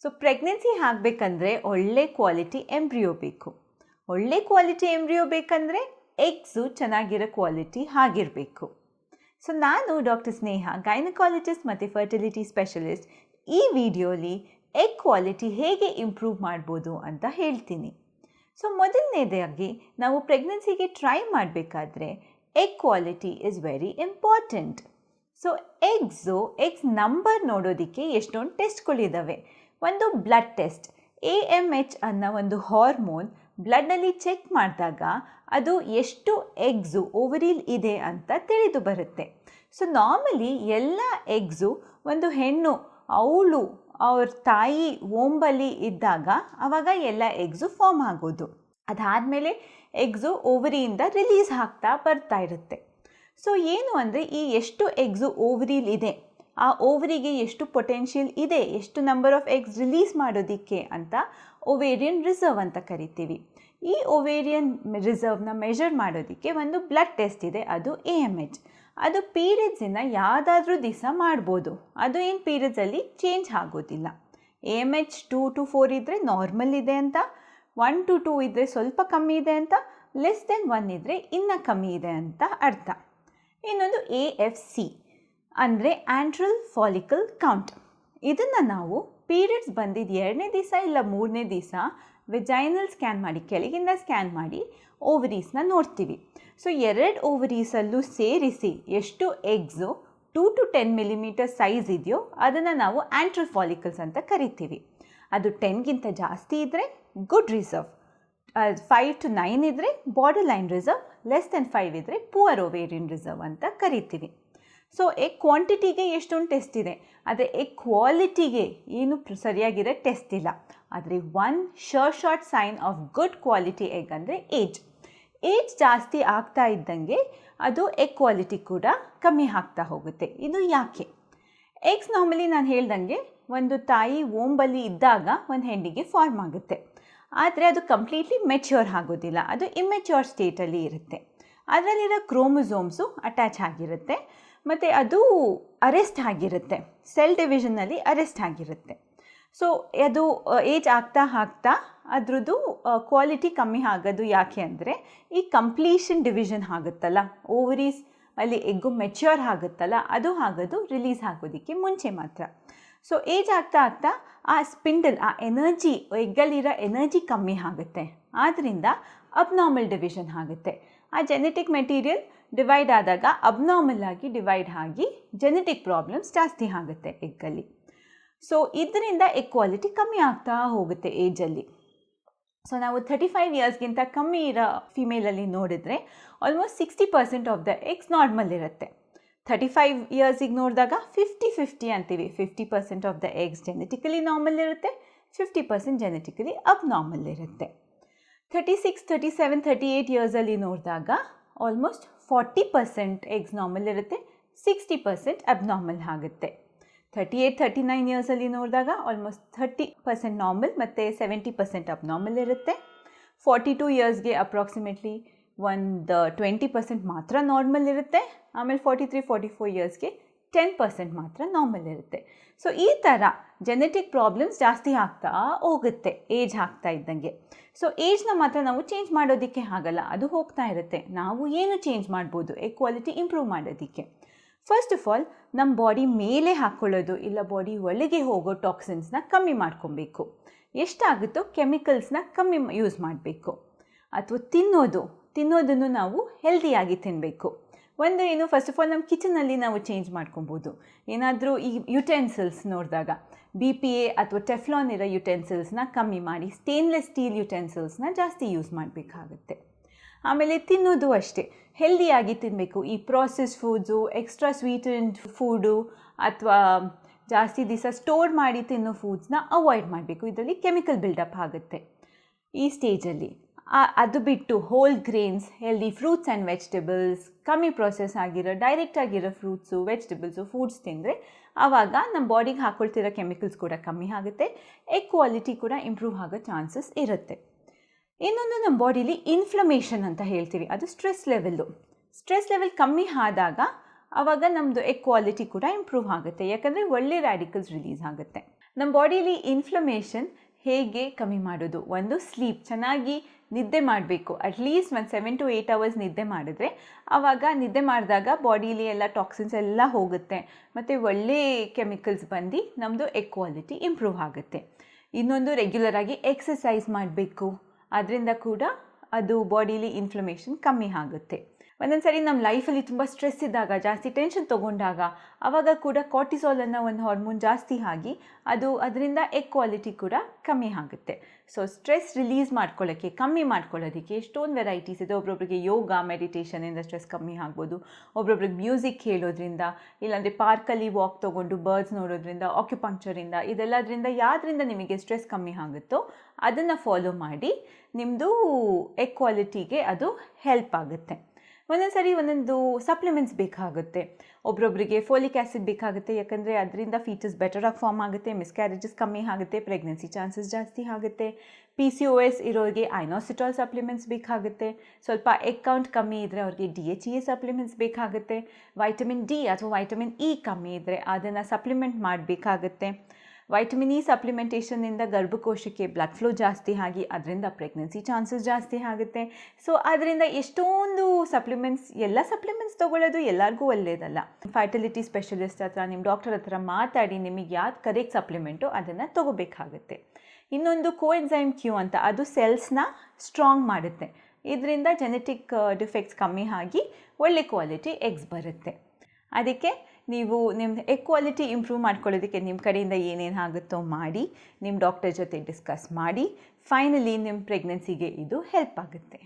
So pregnancy ಆಗಬೇಕಂದ್ರೆ ಒಳ್ಳೆ quality embryo ಬೇಕು. ಒಳ್ಳೆ ಕ್ವಾಲಿಟಿ ಎಂಬ್ರಿಯೋ ಬೇಕಂದರೆ ಎಗ್ಸು ಚೆನ್ನಾಗಿರೋ ಕ್ವಾಲಿಟಿ ಆಗಿರಬೇಕು. ಸೊ ನಾನು ಡಾಕ್ಟರ್ ಸ್ನೇಹ, ಗೈನಕಾಲಜಿಸ್ಟ್ ಮತ್ತು ಫರ್ಟಿಲಿಟಿ ಸ್ಪೆಷಲಿಸ್ಟ್, ಈ ವಿಡಿಯೋಲಿ ಎಗ್ ಕ್ವಾಲಿಟಿ ಹೇಗೆ ಇಂಪ್ರೂವ್ ಮಾಡ್ಬೋದು ಅಂತ ಹೇಳ್ತೀನಿ. ಸೊ ಮೊದಲನೇದಾಗಿ ನಾವು ಪ್ರೆಗ್ನೆನ್ಸಿಗೆ ಟ್ರೈ ಮಾಡಬೇಕಾದ್ರೆ egg quality is very important. So eggs number ನೋಡೋದಕ್ಕೆ ಎಷ್ಟೊಂದು ಟೆಸ್ಟ್ಗಳಿದ್ದಾವೆ. ಒಂದು ಬ್ಲಡ್ ಟೆಸ್ಟ್, AMH ಅನ್ನೋ ಒಂದು ಹಾರ್ಮೋನ್ ಬ್ಲಡ್ಡಲ್ಲಿ ಚೆಕ್ ಮಾಡಿದಾಗ ಅದು ಎಷ್ಟು ಎಗ್ಸು ಓವರಿಲ್ ಇದೆ ಅಂತ ತಿಳಿದು ಬರುತ್ತೆ. ಸೊ ನಾರ್ಮಲಿ ಎಲ್ಲ ಎಗ್ಸು ಒಂದು ಹೆಣ್ಣು ಅವಳು ಅವ್ರ ತಾಯಿ ಓಂಬಲ್ಲಿ ಇದ್ದಾಗ ಆವಾಗ ಎಲ್ಲ ಎಗ್ಸು ಫಾರ್ಮ್ ಆಗೋದು. ಅದಾದಮೇಲೆ ಎಗ್ಸು ಓವರಿಯಿಂದ ರಿಲೀಸ್ ಆಗ್ತಾ ಬರ್ತಾ ಇರುತ್ತೆ. ಸೊ ಏನು ಅಂದರೆ ಈ ಎಷ್ಟು ಎಗ್ಸು ಓವರಿಲ್ ಇದೆ, ಆ ಓವರಿಗೆ ಎಷ್ಟು ಪೊಟೆನ್ಷಿಯಲ್ ಇದೆ, ಎಷ್ಟು ನಂಬರ್ ಆಫ್ ಎಗ್ಸ್ ರಿಲೀಸ್ ಮಾಡೋದಕ್ಕೆ ಅಂತ ಒವೇರಿಯನ್ ರಿಸರ್ವ್ ಅಂತ ಕರಿತೀವಿ. ಈ ಒವೇರಿಯನ್ ರಿಸರ್ವ್ನ ಮೆಷರ್ ಮಾಡೋದಕ್ಕೆ ಒಂದು ಬ್ಲಡ್ ಟೆಸ್ಟ್ ಇದೆ, ಅದು AMH. ಅದು ಪೀರಿಯಡ್ಸಿಂದ ಯಾವುದಾದ್ರೂ ದಿವಸ ಮಾಡ್ಬೋದು, ಅದು ಏನು ಪೀರಿಯಡ್ಸಲ್ಲಿ ಚೇಂಜ್ ಆಗೋದಿಲ್ಲ. AMH 2 to 4 ಇದ್ದರೆ ನಾರ್ಮಲ್ ಇದೆ ಅಂತ, 1 to 2 ಇದ್ದರೆ ಸ್ವಲ್ಪ ಕಮ್ಮಿ ಇದೆ ಅಂತ, ಲೆಸ್ ದೆನ್ 1 ಇದ್ದರೆ ಇನ್ನೂ ಕಮ್ಮಿ ಇದೆ ಅಂತ ಅರ್ಥ. ಇನ್ನೊಂದು AFC ಅಂದರೆ ಆಂಟ್ರಲ್ ಫಾಲಿಕಲ್ ಕೌಂಟ್. ಇದನ್ನು ನಾವು ಪೀರಿಯಡ್ಸ್ ಬಂದಿದ್ದು 2ನೇ ದಿವಸ ಇಲ್ಲ 3ನೇ ದಿವಸ ವೆಜೈನಲ್ ಸ್ಕ್ಯಾನ್ ಮಾಡಿ, ಕೆಳಗಿಂದ ಸ್ಕ್ಯಾನ್ ಮಾಡಿ ಓವರೀಸ್ನ ನೋಡ್ತೀವಿ. ಸೊ 2 ಓವರೀಸಲ್ಲೂ ಸೇರಿಸಿ ಎಷ್ಟು ಎಗ್ಸು 2 to 10 millimeter ಸೈಜ್ ಇದೆಯೋ ಅದನ್ನು ನಾವು ಆಂಟ್ರಲ್ ಫಾಲಿಕಲ್ಸ್ ಅಂತ ಕರಿತೀವಿ. ಅದು 10ಗಿಂತ ಜಾಸ್ತಿ ಇದ್ದರೆ ಗುಡ್ ರಿಸರ್ವ್, 5 to 9 ಇದ್ದರೆ border line reserve, less than 5 ಇದ್ದರೆ ಪುವರ್ ಓವೇರಿಯನ್ ರಿಸರ್ವ್ ಅಂತ ಕರಿತೀವಿ. ಸೊ ಎಗ್ ಕ್ವಾಂಟಿಟಿಗೆ ಎಷ್ಟೊಂದು ಟೆಸ್ಟ್ ಇದೆ, ಆದರೆ ಎಗ್ ಕ್ವಾಲಿಟಿಗೆ ಏನು ಸರಿಯಾಗಿರೋ ಟೆಸ್ಟ್ ಇಲ್ಲ. ಆದರೆ one short sign of good quality egg ಅಂದರೆ ಏಜ್ ಜಾಸ್ತಿ ಆಗ್ತಾ ಇದ್ದಂಗೆ ಅದು ಎಗ್ ಕ್ವಾಲಿಟಿ ಕೂಡ ಕಮ್ಮಿ ಆಗ್ತಾ ಹೋಗುತ್ತೆ. ಇದು ಯಾಕೆ? ಎಗ್ಸ್ ನಾರ್ಮಲಿ ನಾನು ಹೇಳ್ದಂಗೆ ಒಂದು ತಾಯಿ ಓಂಬಲ್ಲಿ ಇದ್ದಾಗ ಒಂದು ಹೆಣ್ಣಿಗೆ ಫಾರ್ಮ್ ಆಗುತ್ತೆ, ಆದರೆ ಅದು ಕಂಪ್ಲೀಟ್ಲಿ ಮೆಚ್ಯೂರ್ ಆಗೋದಿಲ್ಲ, ಅದು ಇಮ್ಮೆಚ್ಯೂರ್ ಸ್ಟೇಟಲ್ಲಿ ಇರುತ್ತೆ. ಅದರಲ್ಲಿರೋ ಕ್ರೋಮೋಸೋಮ್ಸು ಅಟ್ಯಾಚ್ ಆಗಿರುತ್ತೆ ಮತ್ತು ಅದು ಅರೆಸ್ಟ್ ಆಗಿರುತ್ತೆ, ಸೆಲ್ ಡಿವಿಷನ್ನಲ್ಲಿ ಅರೆಸ್ಟ್ ಆಗಿರುತ್ತೆ. ಸೊ ಅದು ಏಜ್ ಆಗ್ತಾ ಅದರದ್ದು ಕ್ವಾಲಿಟಿ ಕಮ್ಮಿ ಆಗೋದು ಯಾಕೆ ಅಂದರೆ ಈ ಕಂಪ್ಲೀಷನ್ ಡಿವಿಷನ್ ಆಗುತ್ತಲ್ಲ, ಓವರೀಸ್ ಅಲ್ಲಿ ಎಗ್ಗು ಮೆಚ್ಯೂರ್ ಆಗುತ್ತಲ್ಲ, ಅದು ಆಗೋದು ರಿಲೀಸ್ ಆಗೋದಕ್ಕೆ ಮುಂಚೆ ಮಾತ್ರ. ಸೊ ಏಜ್ ಆಗ್ತಾ ಆ ಸ್ಪಿಂಡಲ್, ಆ ಎನರ್ಜಿ, ಎಗ್ಗಲ್ಲಿರೋ ಎನರ್ಜಿ ಕಮ್ಮಿ ಆಗುತ್ತೆ, ಆದ್ದರಿಂದ ಅಬ್ನಾರ್ಮಲ್ ಡಿವಿಷನ್ ಆಗುತ್ತೆ. ಆ ಜೆನೆಟಿಕ್ ಮೆಟೀರಿಯಲ್ ಡಿವೈಡ್ ಆದಾಗ ಅಬ್ನಾರ್ಮಲ್ ಆಗಿ ಡಿವೈಡ್ ಆಗಿ ಜೆನೆಟಿಕ್ ಪ್ರಾಬ್ಲಮ್ಸ್ ಜಾಸ್ತಿ ಆಗುತ್ತೆ ಎಗ್ಗಲ್ಲಿ. ಸೊ ಇದರಿಂದ ಎಗ್ ಕ್ವಾಲಿಟಿ ಕಮ್ಮಿ ಆಗ್ತಾ ಹೋಗುತ್ತೆ ಏಜಲ್ಲಿ. ಸೊ ನಾವು 35 ಇಯರ್ಸ್ಗಿಂತ ಕಮ್ಮಿ ಇರೋ ಫಿಮೇಲಲ್ಲಿ ನೋಡಿದರೆ almost 60% of the eggs normal ಇರುತ್ತೆ. 35 ಇಯರ್ಸಿಗೆ ನೋಡಿದಾಗ 50-50 ಅಂತೀವಿ. 50% of the eggs genetically normal ಇರುತ್ತೆ, 50% ಜೆನೆಟಿಕಲಿ ಅಬ್ನಾರ್ಮಲ್ ಇರುತ್ತೆ. 36, 37, 38 ಇಯರ್ಸಲ್ಲಿ ನೋಡಿದಾಗ ಆಲ್ಮೋಸ್ಟ್ 40% ಎಗ್ಸ್ ನಾರ್ಮಲ್ ಇರುತ್ತೆ, 60% ಅಬ್ನಾರ್ಮಲ್ ಆಗುತ್ತೆ. 38, 39 ಇಯರ್ಸಲ್ಲಿ ನೋಡಿದಾಗ ಆಲ್ಮೋಸ್ಟ್ 30% ನಾರ್ಮಲ್ ಮತ್ತು 70% ಅಬ್ನಾರ್ಮಲ್ ಇರುತ್ತೆ. 42 ಇಯರ್ಸ್ಗೆ ಅಪ್ರಾಕ್ಸಿಮೇಟ್ಲಿ ಒಂದು 20% ಮಾತ್ರ ನಾರ್ಮಲ್ ಇರುತ್ತೆ. ಆಮೇಲೆ 43, 44 ಇಯರ್ಸ್ಗೆ 10% ಮಾತ್ರ ನಾರ್ಮಲ್ ಇರುತ್ತೆ. ಸೊ ಈ ಥರ ಜೆನೆಟಿಕ್ ಪ್ರಾಬ್ಲಮ್ಸ್ ಜಾಸ್ತಿ ಆಗ್ತಾ ಹೋಗುತ್ತೆ ಏಜ್ ಆಗ್ತಾ ಇದ್ದಂಗೆ. ಸೊ ಏಜ್ನ ಮಾತ್ರ ನಾವು ಚೇಂಜ್ ಮಾಡೋದಕ್ಕೆ ಆಗಲ್ಲ, ಅದು ಹೋಗ್ತಾ ಇರುತ್ತೆ. ನಾವು ಏನು ಚೇಂಜ್ ಮಾಡ್ಬೋದು ಎಗ್ ಕ್ವಾಲಿಟಿ ಇಂಪ್ರೂವ್ ಮಾಡೋದಕ್ಕೆ? ಫಸ್ಟ್ ಆಫ್ ಆಲ್ ನಮ್ಮ ಬಾಡಿ ಮೇಲೆ ಹಾಕ್ಕೊಳ್ಳೋದು ಇಲ್ಲ ಬಾಡಿ ಒಳಗೆ ಹೋಗೋ ಟಾಕ್ಸಿನ್ಸ್ನ ಕಮ್ಮಿ ಮಾಡ್ಕೊಬೇಕು. ಎಷ್ಟಾಗುತ್ತೋ ಕೆಮಿಕಲ್ಸ್ನ ಕಮ್ಮಿ ಯೂಸ್ ಮಾಡಬೇಕು. ಅಥವಾ ತಿನ್ನೋದನ್ನು ನಾವು ಹೆಲ್ದಿಯಾಗಿ ತಿನ್ನಬೇಕು. ಒಂದು ಏನು ಫಸ್ಟ್ ಆಫ್ ಆಲ್ ನಮ್ಮ ಕಿಚನಲ್ಲಿ ನಾವು ಚೇಂಜ್ ಮಾಡ್ಕೊಬೋದು. ಏನಾದರೂ ಈ ಯುಟೆನ್ಸಿಲ್ಸ್ ನೋಡಿದಾಗ BPA ಅಥವಾ ಟೆಫ್ಲಾನ್ ಇರೋ ಯುಟೆನ್ಸಿಲ್ಸ್ನ ಕಮ್ಮಿ ಮಾಡಿ ಸ್ಟೇನ್ಲೆಸ್ ಸ್ಟೀಲ್ ಯುಟೆನ್ಸಿಲ್ಸ್ನ ಜಾಸ್ತಿ ಯೂಸ್ ಮಾಡಬೇಕಾಗುತ್ತೆ. ಆಮೇಲೆ ತಿನ್ನೋದು ಅಷ್ಟೇ ಹೆಲ್ದಿಯಾಗಿ ತಿನ್ನಬೇಕು. ಈ ಪ್ರಾಸೆಸ್ ಫುಡ್ಸು, ಎಕ್ಸ್ಟ್ರಾ ಸ್ವೀಟೆಂಡ್ ಫುಡ್ಡು ಅಥವಾ ಜಾಸ್ತಿ ದಿವಸ ಸ್ಟೋರ್ ಮಾಡಿ ತಿನ್ನೋ ಫುಡ್ಸ್ನ ಅವಾಯ್ಡ್ ಮಾಡಬೇಕು. ಇದರಲ್ಲಿ ಕೆಮಿಕಲ್ ಬಿಲ್ಡಪ್ ಆಗುತ್ತೆ ಈ ಸ್ಟೇಜಲ್ಲಿ. ಅದು ಬಿಟ್ಟು whole grains, healthy fruits and vegetables, ಕಮ್ಮಿ ಪ್ರೊಸೆಸ್ ಆಗಿರೋ ಡೈರೆಕ್ಟ್ ಆಗಿರೋ ಫ್ರೂಟ್ಸು, ವೆಜಿಟೇಬಲ್ಸು, ಫುಡ್ಸ್ ತಿಂದರೆ ಆವಾಗ ನಮ್ಮ ಬಾಡಿಗೆ ಹಾಕ್ಕೊಳ್ತಿರೋ ಕೆಮಿಕಲ್ಸ್ ಕೂಡ ಕಮ್ಮಿ ಆಗುತ್ತೆ, ಎಗ್ ಕ್ವಾಲಿಟಿ ಕೂಡ ಇಂಪ್ರೂವ್ ಆಗೋ ಚಾನ್ಸಸ್ ಇರುತ್ತೆ. ಇನ್ನೊಂದು ನಮ್ಮ ಬಾಡಿಲಿ ಇನ್ಫ್ಲಮೇಷನ್ ಅಂತ ಹೇಳ್ತೀವಿ, ಅದು ಸ್ಟ್ರೆಸ್ ಲೆವೆಲ್ ಕಮ್ಮಿ ಆದಾಗ ಆವಾಗ ನಮ್ಮದು ಎಗ್ ಕ್ವಾಲಿಟಿ ಕೂಡ ಇಂಪ್ರೂವ್ ಆಗುತ್ತೆ, ಯಾಕಂದರೆ ಒಳ್ಳೆ ರ್ಯಾಡಿಕಲ್ಸ್ ರಿಲೀಸ್ ಆಗುತ್ತೆ. ನಮ್ಮ ಬಾಡಿಲಿ ಇನ್ಫ್ಲಮೇಷನ್ ಹೇಗೆ ಕಮ್ಮಿ ಮಾಡೋದು? ಒಂದು, ಸ್ಲೀಪ್, ಚೆನ್ನಾಗಿ ನಿದ್ದೆ ಮಾಡಬೇಕು. ಅಟ್ಲೀಸ್ಟ್ ಒಂದು 7 to 8 hours ನಿದ್ದೆ ಮಾಡಿದ್ರೆ ಆವಾಗ ನಿದ್ದೆ ಮಾಡಿದಾಗ ಬಾಡಿಲಿ ಎಲ್ಲ ಟಾಕ್ಸಿನ್ಸ್ ಎಲ್ಲ ಹೋಗುತ್ತೆ ಮತ್ತು ಒಳ್ಳೆ ಕೆಮಿಕಲ್ಸ್ ಬಂದು ನಮ್ಮದು ಎಗ್ ಕ್ವಾಲಿಟಿ ಇಂಪ್ರೂವ್ ಆಗುತ್ತೆ. ಇನ್ನೊಂದು, ರೆಗ್ಯುಲರಾಗಿ ಎಕ್ಸಸೈಸ್ ಮಾಡಬೇಕು, ಅದರಿಂದ ಕೂಡ ಅದು ಬಾಡಿಲಿ ಇನ್ಫ್ಲಮೇಷನ್ ಕಮ್ಮಿ ಆಗುತ್ತೆ. ಒಂದೊಂದು ಸರಿ ನಮ್ಮ ಲೈಫಲ್ಲಿ ತುಂಬ ಸ್ಟ್ರೆಸ್ ಇದ್ದಾಗ, ಜಾಸ್ತಿ ಟೆನ್ಷನ್ ತೊಗೊಂಡಾಗ ಆವಾಗ ಕೂಡ ಕಾರ್ಟಿಸಾಲ್ ಅನ್ನೋ ಒಂದು ಹಾರ್ಮೋನ್ ಜಾಸ್ತಿ ಆಗಿ ಅದರಿಂದ ಎಗ್ ಕ್ವಾಲಿಟಿ ಕೂಡ ಕಮ್ಮಿ ಆಗುತ್ತೆ. ಸೊ ಸ್ಟ್ರೆಸ್ ರಿಲೀಸ್ ಮಾಡ್ಕೊಳ್ಳೋಕ್ಕೆ, ಕಮ್ಮಿ ಮಾಡ್ಕೊಳ್ಳೋದಕ್ಕೆ ಎಷ್ಟೊಂದು ವೆರೈಟೀಸ್ ಇದೆ. ಒಬ್ರೊಬ್ರಿಗೆ ಯೋಗ, ಮೆಡಿಟೇಷನಿಂದ ಸ್ಟ್ರೆಸ್ ಕಮ್ಮಿ ಆಗ್ಬೋದು, ಒಬ್ರೊಬ್ರಿಗೆ ಮ್ಯೂಸಿಕ್ ಕೇಳೋದ್ರಿಂದ, ಇಲ್ಲಾಂದರೆ ಪಾರ್ಕಲ್ಲಿ ವಾಕ್ ತೊಗೊಂಡು ಬರ್ಡ್ಸ್ ನೋಡೋದ್ರಿಂದ, ಆಕ್ಯುಪಂಕ್ಚರಿಂದ, ಇದೆಲ್ಲದರಿಂದ ಯಾವುದರಿಂದ ನಿಮಗೆ ಸ್ಟ್ರೆಸ್ ಕಮ್ಮಿ ಆಗುತ್ತೋ ಅದನ್ನು ಫಾಲೋ ಮಾಡಿ ನಿಮ್ಮದು ಎಗ್ ಕ್ವಾಲಿಟಿಗೆ ಅದು ಹೆಲ್ಪ್ ಆಗುತ್ತೆ. ಒಂದೊಂದು ಸರಿ ಒಂದೊಂದು ಸಪ್ಲಿಮೆಂಟ್ಸ್ ಬೇಕಾಗುತ್ತೆ. ಒಬ್ರೊಬ್ಬರಿಗೆ ಫೋಲಿಕ್ ಆ್ಯಸಿಡ್ ಬೇಕಾಗುತ್ತೆ, ಯಾಕಂದರೆ ಅದರಿಂದ ಫೀಟಸ್ ಬೆಟರಾಗಿ ಫಾರ್ಮ್ ಆಗುತ್ತೆ, ಮಿಸ್ಕ್ಯಾರೇಜಸ್ ಕಮ್ಮಿ ಆಗುತ್ತೆ, ಪ್ರೆಗ್ನೆನ್ಸಿ ಚಾನ್ಸಸ್ ಜಾಸ್ತಿ ಆಗುತ್ತೆ. PCOS ಇರೋರಿಗೆ ಐನೋಸಿಟಾಲ್ ಸಪ್ಲಿಮೆಂಟ್ಸ್ ಬೇಕಾಗುತ್ತೆ. ಸ್ವಲ್ಪ ಎಗ್ ಕೌಂಟ್ ಕಮ್ಮಿ ಇದ್ದರೆ ಅವ್ರಿಗೆ DHEA ಸಪ್ಲಿಮೆಂಟ್ಸ್ ಬೇಕಾಗುತ್ತೆ. ವೈಟಮಿನ್ D ಅಥವಾ ವೈಟಮಿನ್ E ಕಮ್ಮಿ ಇದ್ದರೆ ಅದನ್ನು ಸಪ್ಲಿಮೆಂಟ್ ಮಾಡಬೇಕಾಗುತ್ತೆ. ವೈಟಮಿನ್ E ಸಪ್ಲಿಮೆಂಟೇಷನ್ನಿಂದ ಗರ್ಭಕೋಶಕ್ಕೆ ಬ್ಲಡ್ ಫ್ಲೋ ಜಾಸ್ತಿ ಆಗಿ ಅದರಿಂದ ಪ್ರೆಗ್ನೆನ್ಸಿ ಚಾನ್ಸಸ್ ಜಾಸ್ತಿ ಆಗುತ್ತೆ. ಸೊ ಅದರಿಂದ ಎಷ್ಟೊಂದು ಸಪ್ಲಿಮೆಂಟ್ಸ್, ಎಲ್ಲ ಸಪ್ಲಿಮೆಂಟ್ಸ್ ತೊಗೊಳ್ಳೋದು ಎಲ್ಲರಿಗೂ ಒಳ್ಳೆಯದಲ್ಲ. ಫರ್ಟಿಲಿಟಿ ಸ್ಪೆಷಲಿಸ್ಟ್ ಹತ್ರ, ನಿಮ್ಮ ಡಾಕ್ಟರ್ ಹತ್ರ ಮಾತಾಡಿ ನಿಮಗೆ ಯಾವ್ದು ಕರೆಕ್ಟ್ ಸಪ್ಲಿಮೆಂಟು ಅದನ್ನು ತೊಗೋಬೇಕಾಗುತ್ತೆ. ಇನ್ನೊಂದು ಕೋಎನ್ಸೈಮ್ Q ಅಂತ, ಅದು ಸೆಲ್ಸ್ನ ಸ್ಟ್ರಾಂಗ್ ಮಾಡುತ್ತೆ. ಇದರಿಂದ ಜೆನೆಟಿಕ್ ಡಿಫೆಕ್ಟ್ಸ್ ಕಮ್ಮಿ ಆಗಿ ಒಳ್ಳೆ ಕ್ವಾಲಿಟಿ ಎಗ್ಸ್ ಬರುತ್ತೆ. ಅದಕ್ಕೆ ನೀವು ನಿಮ್ಮ ಎಗ್ ಕ್ವಾಲಿಟಿ ಇಂಪ್ರೂವ್ ಮಾಡ್ಕೊಳ್ಳೋದಕ್ಕೆ ನಿಮ್ಮ ಕಡೆಯಿಂದ ಏನೇನು ಆಗುತ್ತೋ ಮಾಡಿ, ನಿಮ್ಮ ಡಾಕ್ಟರ್ ಜೊತೆ ಡಿಸ್ಕಸ್ ಮಾಡಿ, ಫೈನಲಿ ನಿಮ್ಮ ಪ್ರೆಗ್ನೆನ್ಸಿಗೆ ಇದು ಹೆಲ್ಪ್ ಆಗುತ್ತೆ.